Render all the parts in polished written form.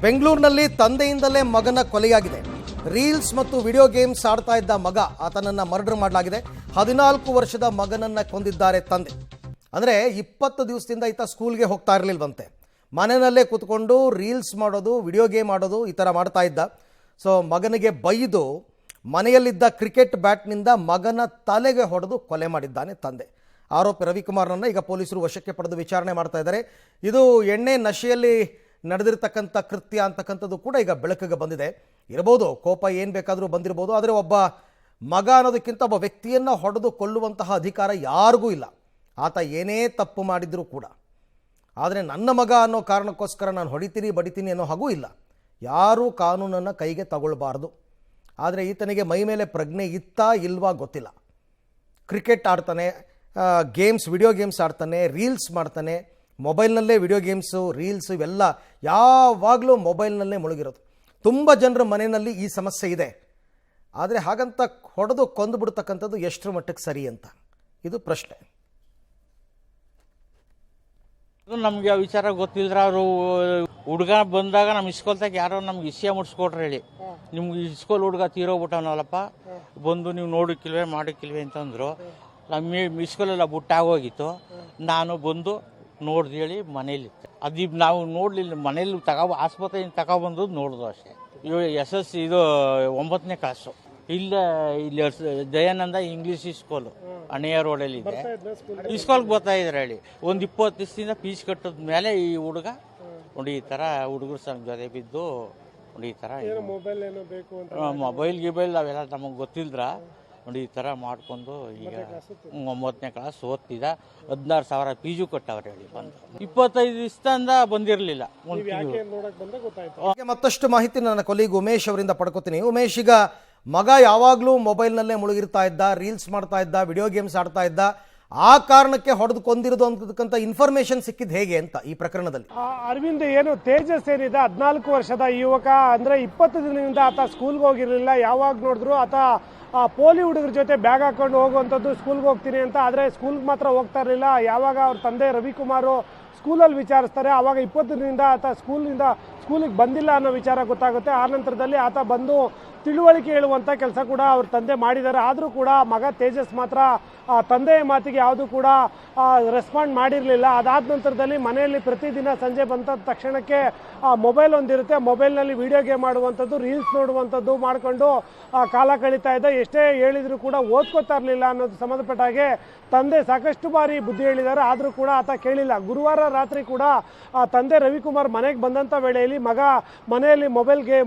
ಬೆಂಗಳೂರಿನಲ್ಲಿ ತಂದೆಯಿಂದಲೇ ಮಗನ ಕೊಲೆಯಾಗಿದೆ. ರೀಲ್ಸ್ ಮತ್ತು ವಿಡಿಯೋ ಗೇಮ್ಸ್ ಆಡ್ತಾ ಇದ್ದ ಮಗ, ಆತನನ್ನು ಮರ್ಡರ್ ಮಾಡಲಾಗಿದೆ. 14 ವರ್ಷದ ಮಗನನ್ನು ಕೊಂದಿದ್ದಾರೆ ತಂದೆ. ಅಂದರೆ 20 ದಿವಸದಿಂದ ಈತ ಸ್ಕೂಲ್ಗೆ ಹೋಗ್ತಾ ಇರಲಿಲ್ವಂತೆ. ಮನೆಯಲ್ಲೇ ಕೂತ್ಕೊಂಡು ರೀಲ್ಸ್ ಮಾಡೋದು, ವಿಡಿಯೋ ಗೇಮ್ ಆಡೋದು ಈ ಥರ ಮಾಡ್ತಾ ಇದ್ದ. ಸೊ ಮಗನಿಗೆ ಬೈದು ಮನೆಯಲ್ಲಿದ್ದ ಕ್ರಿಕೆಟ್ ಬ್ಯಾಟ್ನಿಂದ ಮಗನ ತಲೆಗೆ ಹೊಡೆದು ಕೊಲೆ ಮಾಡಿದ್ದಾನೆ ತಂದೆ. ಆರೋಪಿ ರವಿಕುಮಾರ್ನನ್ನು ಈಗ ಪೊಲೀಸರು ವಶಕ್ಕೆ ಪಡೆದು ವಿಚಾರಣೆ ಮಾಡ್ತಾ ಇದ್ದಾರೆ. ಇದು ಎಣ್ಣೆ ನಶೆಯಲ್ಲಿ ನಡೆದಿರ್ತಕ್ಕಂಥ ಕೃತ್ಯ ಅಂತಕ್ಕಂಥದ್ದು ಕೂಡ ಈಗ ಬೆಳಕಿಗೆ ಬಂದಿದೆ. ಇರಬಹುದು, ಕೋಪ ಏನು ಬೇಕಾದರೂ ಬಂದಿರಬಹುದು, ಆದರೆ ಒಬ್ಬ ಮಗ ಅನ್ನೋದಕ್ಕಿಂತ ಒಬ್ಬ ವ್ಯಕ್ತಿಯನ್ನು ಹೊಡೆದು ಕೊಲ್ಲುವಂತಹ ಅಧಿಕಾರ ಯಾರಿಗೂ ಇಲ್ಲ. ಆತ ಏನೇ ತಪ್ಪು ಮಾಡಿದರೂ ಕೂಡ. ಆದರೆ ನನ್ನ ಮಗ ಅನ್ನೋ ಕಾರಣಕ್ಕೋಸ್ಕರ ನಾನು ಹೊಡಿತೀನಿ ಬಡಿತೀನಿ ಅನ್ನೋ ಹಾಗೂ ಇಲ್ಲ. ಯಾರೂ ಕಾನೂನನ್ನು ಕೈಗೆ ತಗೊಳ್ಬಾರ್ದು. ಆದರೆ ಈತನಿಗೆ ಮೈ ಮೇಲೆ ಪ್ರಜ್ಞೆ ಇತ್ತಾ ಇಲ್ವಾ ಗೊತ್ತಿಲ್ಲ. ಕ್ರಿಕೆಟ್ ಆಡ್ತಾನೆ, ಗೇಮ್ಸ್, ವಿಡಿಯೋ ಗೇಮ್ಸ್ ಆಡ್ತಾನೆ, ರೀಲ್ಸ್ ಮಾಡ್ತಾನೆ. ಮೊಬೈಲ್ನಲ್ಲೇ ವಿಡಿಯೋ ಗೇಮ್ಸು, ರೀಲ್ಸು ಇವೆಲ್ಲ ಯಾವಾಗಲೂ ಮೊಬೈಲ್ನಲ್ಲೇ ಮುಳುಗಿರೋದು. ತುಂಬ ಜನರ ಮನೆಯಲ್ಲಿ ಈ ಸಮಸ್ಯೆ ಇದೆ. ಆದರೆ ಹಾಗಂತ ಹೊಡೆದು ಕೊಂದು ಬಿಡ್ತಕ್ಕಂಥದ್ದು ಎಷ್ಟರ ಮಟ್ಟಕ್ಕೆ ಸರಿ ಅಂತ ಇದು ಪ್ರಶ್ನೆ. ನಮಗೆ ಆ ವಿಚಾರ ಗೊತ್ತಿಲ್ದ್ರ ಅವರು ಹುಡುಗ ಬಂದಾಗ ನಮ್ಮ ಇಸ್ಕೊಲ್ತಾಗ ಯಾರೋ ನಮ್ಗೆ ವಿಷಯ ಮುಡ್ಸ್ಕೊಟ್ರು ಹೇಳಿ, ನಿಮ್ಗೆ ಇಸ್ಕೊಲ್ ಹುಡುಗ ತೀರೋಗ್ಬಿಟ್ಟವನಲ್ಲಪ್ಪ, ಬಂದು ನೀವು ನೋಡಕ್ಕಿಲ್ವೇ ಮಾಡೋಕ್ಕಿಲ್ವೇ ಅಂತಂದ್ರು. ನಮ್ಮ ಇಸ್ಕೊಲೆಲ್ಲ ಬುಟ್ಟಾಗೋಗಿತ್ತು. ನಾನು ಬಂದು ನೋಡ್ದು ಹೇಳಿ ಮನೇಲಿ ಅದು ನಾವು ನೋಡಲಿಲ್ಲ. ಮನೇಲಿ ಆಸ್ಪತ್ರೆಯಿಂದ ತಗೊಬಂದು ನೋಡ್ದು ಅಷ್ಟೇ. SS ಇದು 9ನೇ ಕ್ಲಾಸು. ಇಲ್ಲಿ ದಯಾನಂದ ಇಂಗ್ಲೀಷ್ ಸ್ಕೂಲು ಅಣೆಯ ರೋಡಲ್ಲಿ ಇದೆ. ಈ ಸ್ಕೂಲ್ಗೆ ಬರ್ತಾ ಇದ್ದಾರೆ ಹೇಳಿ. ಒಂದು 20 ದಿವಸದಿಂದ ಫೀಸ್ ಕಟ್ಟದ ಮೇಲೆ ಈ ಹುಡುಗ ನೋಡಿ ಈ ಥರ ಹುಡುಗರು ಸಂಘ ಜೊತೆ ಬಿದ್ದು ನೋಡಿ ಈ ಥರ ಮೊಬೈಲ್ ಗಿಬೈಲ್ ಅವೆಲ್ಲ ನಮಗೆ ಗೊತ್ತಿಲ್ದ್ರ ನೋಡಿ ಈ ಥರ ಮಾಡ್ಕೊಂಡು ಈಗ 9ನೇ ಕ್ಲಾಸ್ ಓದ್ತಿದ್ದ. 16,000 ಫೀಸು ಕಟ್ಟವ್ರೆ ಹೇಳಿ. ಬಂದು 25 ದಿವಸದಿಂದ ಬಂದಿರಲಿಲ್ಲ. ಮತ್ತಷ್ಟು ಮಾಹಿತಿ ನನ್ನ ಕೊಲೀಗ್ ಉಮೇಶ್ ಅವರಿಂದ ಪಡ್ಕೋತೀನಿ. ಉಮೇಶ್, ಈಗ ಮಗ ಯಾವಾಗಲೂ ಮೊಬೈಲ್ನಲ್ಲೇ ಮುಳುಗಿರ್ತಾ ಇದ್ದ, ರೀಲ್ಸ್ ಮಾಡ್ತಾ ಇದ್ದ, ವಿಡಿಯೋ ಗೇಮ್ಸ್ ಆಡ್ತಾ ಇದ್ದ. ಆ ಕಾರಣಕ್ಕೆ ಹೊಡೆದು ಕೊಂದಿರೋದು ಅಂತಕ್ಕಂಥ ಇನ್ಫಾರ್ಮೇಶನ್ ಸಿಕ್ಕಿದ್ದು ಹೇಗೆ ಅಂತ ಈ ಪ್ರಕರಣದಲ್ಲಿ? ಅರವಿಂದ್, ಏನು ತೇಜಸ್ ಏನಿದೆ 14 ವರ್ಷದ ಯುವಕ, ಅಂದ್ರೆ 20 ದಿನದಿಂದ ಆತ ಸ್ಕೂಲ್ಗೆ ಹೋಗಿರಲಿಲ್ಲ. ಯಾವಾಗ ನೋಡಿದ್ರು ಆತ ಪೋಲಿ ಹುಡುಗರ ಜೊತೆ ಬ್ಯಾಗ್ ಹಾಕೊಂಡು ಹೋಗುವಂಥದ್ದು, ಸ್ಕೂಲ್ಗೆ ಹೋಗ್ತೀನಿ ಅಂತ. ಆದರೆ ಸ್ಕೂಲ್ಗೆ ಮಾತ್ರ ಹೋಗ್ತಾ ಇರಲಿಲ್ಲ. ಯಾವಾಗ ಅವ್ರ ತಂದೆ ರವಿಕುಮಾರ್ ಸ್ಕೂಲಲ್ಲಿ ವಿಚಾರಿಸ್ತಾರೆ, ಆವಾಗ 20 ದಿನದಿಂದ ಆತ ಸ್ಕೂಲಿಗೆ ಬಂದಿಲ್ಲ ಅನ್ನೋ ವಿಚಾರ ಗೊತ್ತಾಗುತ್ತೆ. ಆ ನಂತರದಲ್ಲಿ ಆತ ಬಂದು ತಿಳುವಳಿಕೆ ಹೇಳುವಂಥ ಕೆಲಸ ಕೂಡ ಅವ್ರ ತಂದೆ ಮಾಡಿದ್ದಾರೆ. ಆದರೂ ಕೂಡ ಮಗ ತೇಜಸ್ ಮಾತ್ರ ತಂದೆಯ ಮಾತಿಗೆ ಯಾವುದು ಕೂಡ ರೆಸ್ಪಾಂಡ್ ಮಾಡಿರಲಿಲ್ಲ. ಅದಾದ ನಂತರದಲ್ಲಿ ಮನೆಯಲ್ಲಿ ಪ್ರತಿದಿನ ಸಂಜೆ ಬಂದ ತಕ್ಷಣಕ್ಕೆ ಮೊಬೈಲ್ ಒಂದಿರುತ್ತೆ. ಮೊಬೈಲ್ನಲ್ಲಿ ವಿಡಿಯೋ ಗೇಮ್ ಆಡುವಂಥದ್ದು, ರೀಲ್ಸ್ ನೋಡುವಂಥದ್ದು ಮಾಡಿಕೊಂಡು ಕಾಲ ಕಳೀತಾ ಇದ್ದ. ಎಷ್ಟೇ ಹೇಳಿದರೂ ಕೂಡ ಓದ್ಕೋತಾ ಇರಲಿಲ್ಲ ಅನ್ನೋದು ಸಂಬಂಧಪಟ್ಟ ಹಾಗೆ ತಂದೆ ಸಾಕಷ್ಟು ಬಾರಿ ಬುದ್ಧಿ ಹೇಳಿದ್ದಾರೆ. ಆದರೂ ಕೂಡ ಆತ ಕೇಳಿಲ್ಲ. ಗುರುವಾರ ರಾತ್ರಿ ಕೂಡ ತಂದೆ ರವಿಕುಮಾರ್ ಮನೆಗೆ ಬಂದಂಥ ವೇಳೆಯಲ್ಲಿ ಮಗ ಮನೆಯಲ್ಲಿ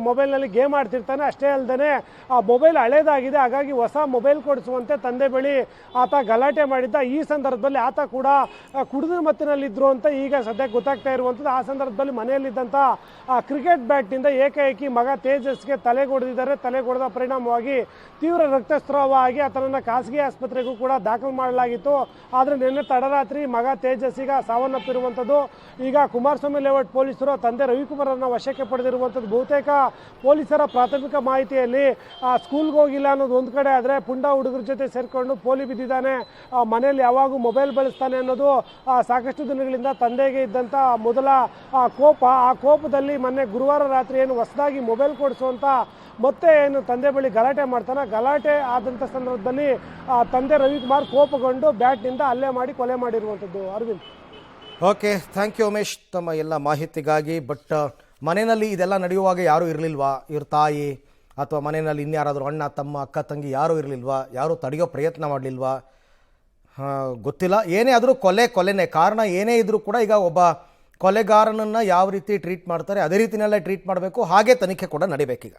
ಮೊಬೈಲ್ನಲ್ಲಿ ಗೇಮ್ ಆಡ್ತಿರ್ತಾನೆ. ಅಷ್ಟೇ ಅಲ್ಲದೆ ಆ ಮೊಬೈಲ್ ಹಳೇದಾಗಿದೆ, ಹಾಗಾಗಿ ಹೊಸ ಮೊಬೈಲ್ ಕೊಡಿಸುವಂತೆ ತಂದೆ ಬಳಿ ಆತ ಗಲಾಟೆ ಮಾಡಿದ್ದ. ಈ ಸಂದರ್ಭದಲ್ಲಿ ಆತ ಕೂಡ ಕುಡಿದ ಮತ್ತಿನಲ್ಲಿದ್ದರು ಅಂತ ಈಗ ಸದ್ಯಕ್ಕೆ ಗೊತ್ತಾಗ್ತಾ ಇರುವಂಥದ್ದು. ಆ ಸಂದರ್ಭದಲ್ಲಿ ಮನೆಯಲ್ಲಿದ್ದಂಥ ಕ್ರಿಕೆಟ್ ಬ್ಯಾಟ್ನಿಂದ ಏಕಾಏಕಿ ಮಗ ತೇಜಸ್ಗೆ ತಲೆಗೊಡೆದಿದ್ದಾರೆ. ತಲೆಗೊಡೆದ ಪರಿಣಾಮವಾಗಿ ತೀವ್ರ ರಕ್ತಸ್ರಾವ ಆಗಿ ಆತನನ್ನು ಖಾಸಗಿ ಆಸ್ಪತ್ರೆಗೂ ಕೂಡ ದಾಖಲು ಮಾಡಲಾಗಿತ್ತು. ಆದರೆ ನಿನ್ನೆ ತಡರಾತ್ರಿ ಮಗ ತೇಜಸ್ ಈಗ ಸಾವನ್ನಪ್ಪಿರುವಂಥದ್ದು. ಈಗ ಕುಮಾರಸ್ವಾಮಿ ಲೇಔಟ್ ಪೊಲೀಸರು ತಂದೆ ರವಿಕುಮಾರನ್ನು ವಶಕ್ಕೆ ಪಡೆದಿರುವಂಥದ್ದು. ಬಹುತೇಕ ಪೊಲೀಸರ ಪ್ರಾಥಮಿಕ ಮಾಹಿತಿಯಲ್ಲಿ ಸ್ಕೂಲ್ಗೆ ಹೋಗಿಲ್ಲ ಅನ್ನೋದು ಒಂದು ಕಡೆ, ಆದರೆ ಪುಂಡ ಹುಡುಗರ ಜೊತೆ ಸೇರಿಕೊಂಡು ಪೋಲಿ ಬಿದ್ದಿದ್ದಾನೆ, ಮನೆಯಲ್ಲಿ ಯಾವಾಗೂ ಮೊಬೈಲ್ ಬಳಸ್ತಾನೆ ಅನ್ನೋದು ಸಾಕಷ್ಟು ದಿನಗಳಿಂದ ತಂದೆಗೆ ಇದ್ದಂಥ ಮೊದಲ ಕೋಪ. ಆ ಕೋಪದಲ್ಲಿ ಮೊನ್ನೆ ಗುರುವಾರ ರಾತ್ರಿ ಏನು ಹೊಸದಾಗಿ ಮೊಬೈಲ್ ಕೊಡಿಸುವಂಥ ಮತ್ತೆ ಏನು ತಂದೆ ಬಳಿ ಗಲಾಟೆ ಮಾಡ್ತಾನೆ. ಗಲಾಟೆ ಆದಂಥ ಸಂದರ್ಭದಲ್ಲಿ ತಂದೆ ರವಿಕುಮಾರ್ ಕೋಪಗೊಂಡು ಬ್ಯಾಟ್ನಿಂದ ಹಲ್ಲೆ ಮಾಡಿ ಕೊಲೆ ಮಾಡಿರುವಂಥದ್ದು. Arvind, okay, thank you Umesh ತಮ್ಮ ಎಲ್ಲ ಮಾಹಿತಿಗಾಗಿ. ಬಟ್ ಮನೆಯಲ್ಲಿ ಇದೆಲ್ಲ ನಡೆಯುವಾಗ ಯಾರೂ ಇರಲಿಲ್ವಾ? ಇವ್ರ ತಾಯಿ ಅಥವಾ ಮನೆಯಲ್ಲಿ ಇನ್ಯಾರಾದರೂ ಅಣ್ಣ, ತಮ್ಮ, ಅಕ್ಕ, ತಂಗಿ ಯಾರೂ ಇರಲಿಲ್ವಾ? ಯಾರೂ ತಡೆಯೋ ಪ್ರಯತ್ನ ಮಾಡಲಿಲ್ವಾ? ಗೊತ್ತಿಲ್ಲ. ಏನೇ ಆದರೂ ಕೊಲೆನೇ. ಕಾರಣ ಏನೇ ಇದ್ದರೂ ಕೂಡ ಈಗ ಒಬ್ಬ ಕೊಲೆಗಾರನನ್ನು ಯಾವ ರೀತಿ ಟ್ರೀಟ್ ಮಾಡ್ತಾರೆ ಅದೇ ರೀತಿಯಲ್ಲೇ ಟ್ರೀಟ್ ಮಾಡಬೇಕು. ಹಾಗೆ ತನಿಖೆ ಕೂಡ ನಡಿಬೇಕೀಗ.